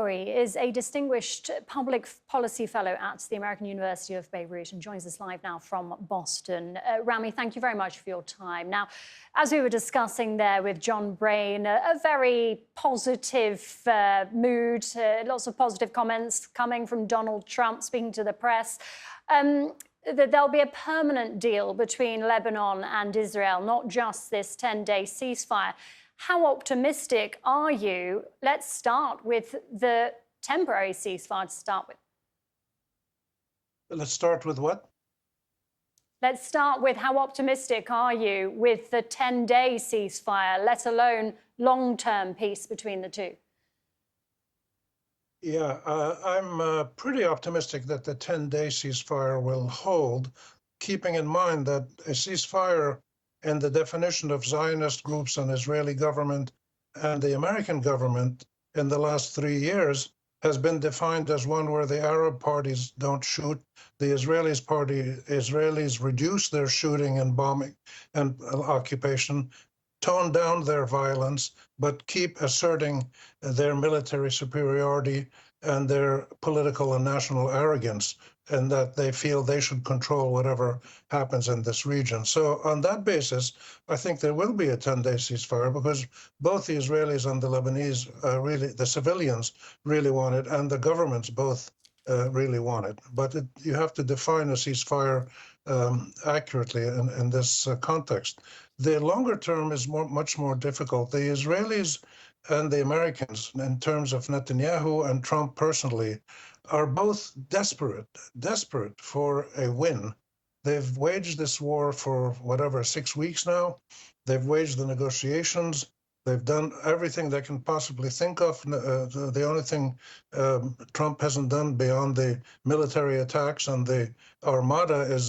Khouri is a distinguished public policy fellow at the American University of Beirut and joins us live now from Boston. Rami, thank you very much for your time. Now, as we were discussing there with John Brain, a very positive mood, lots of positive comments coming from Donald Trump speaking to the press. That there'll be a permanent deal between Lebanon and Israel, not just this 10-day ceasefire. How optimistic are you? Let's start with the temporary ceasefire to start with. Let's start with what? Let's start with how optimistic are you with the 10-day ceasefire, let alone long-term peace between the two? Yeah, I'm pretty optimistic that the 10-day ceasefire will hold, keeping in mind that a ceasefire and the definition of Zionist groups and Israeli government and the American government in the last 3 years has been defined as one where the Arab parties don't shoot, the Israelis reduce their shooting and bombing and occupation, tone down their violence, but keep asserting their military superiority and their political and national arrogance, and that they feel they should control whatever happens in this region. So on that basis, I think there will be a 10-day ceasefire because both the Israelis and the Lebanese, the civilians really want it, and the governments both really want it. But you have to define a ceasefire accurately in this context. The longer term is much more difficult. The Israelis and the Americans, in terms of Netanyahu and Trump personally, are both desperate for a win. They've waged this war for 6 weeks now. They've waged the negotiations. They've done everything they can possibly think of. The only thing Trump hasn't done beyond the military attacks and the armada is,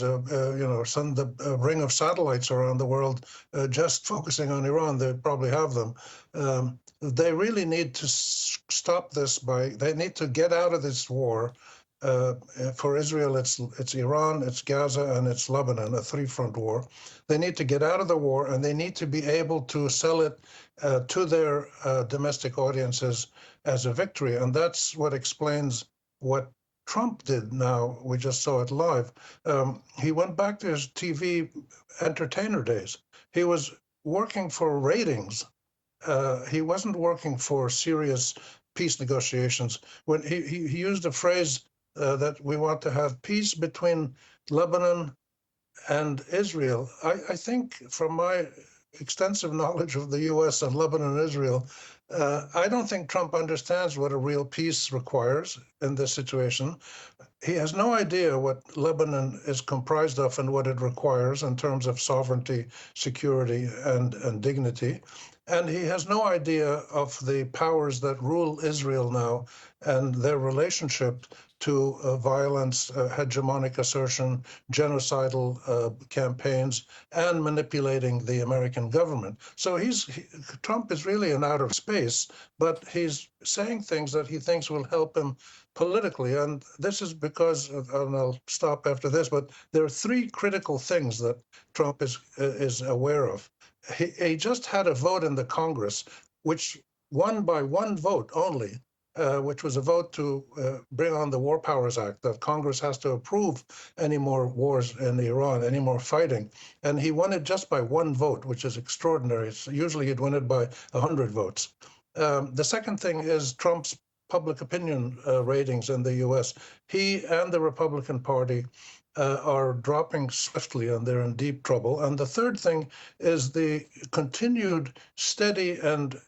send a ring of satellites around the world, just focusing on Iran. They probably have them. They really need to stop this they need to get out of this war. For Israel, it's Iran, it's Gaza, and it's Lebanon, a three-front war. They need to get out of the war, and they need to be able to sell it to their domestic audiences as a victory. And that's what explains what Trump did now. We just saw it live. He went back to his TV entertainer days. He was working for ratings. He wasn't working for serious peace negotiations. When he used a phrase that we want to have peace between Lebanon and Israel. I think from my extensive knowledge of the U.S. and Lebanon and Israel, I don't think Trump understands what a real peace requires in this situation. He has no idea what Lebanon is comprised of and what it requires in terms of sovereignty, security, and dignity. And he has no idea of the powers that rule Israel now and their relationship to violence, hegemonic assertion, genocidal campaigns, and manipulating the American government. So Trump is really in outer space, but he's saying things that he thinks will help him politically. And this is because, and I'll stop after this, but there are three critical things that Trump is aware of. He just had a vote in the Congress, which won by one vote only, which was a vote to bring on the War Powers Act, that Congress has to approve any more wars in Iran, any more fighting. And he won it just by one vote, which is extraordinary. Usually he'd win it by 100 votes. The second thing is Trump's public opinion ratings in the U.S. He and the Republican Party are dropping swiftly, and they're in deep trouble. And the third thing is the continued steady and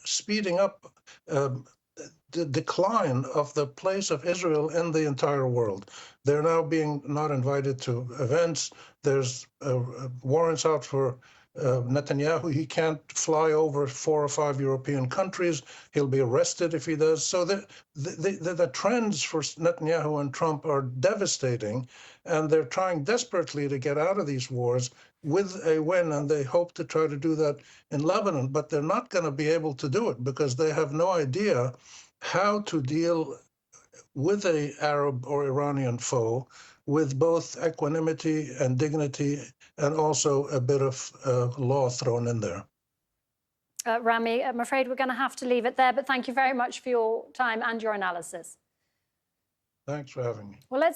speeding up the decline of the place of Israel in the entire world. They're now being not invited to events. There's warrants out for Netanyahu. He can't fly over 4 or 5 European countries. He'll be arrested if he does. So the trends for Netanyahu and Trump are devastating, and they're trying desperately to get out of these wars with a win, and they hope to try to do that in Lebanon. But they're not going to be able to do it because they have no idea how to deal with an Arab or Iranian foe with both equanimity and dignity, and also a bit of law thrown in there. Rami, I'm afraid we're going to have to leave it there, but thank you very much for your time and your analysis. Thanks for having me. Well, let's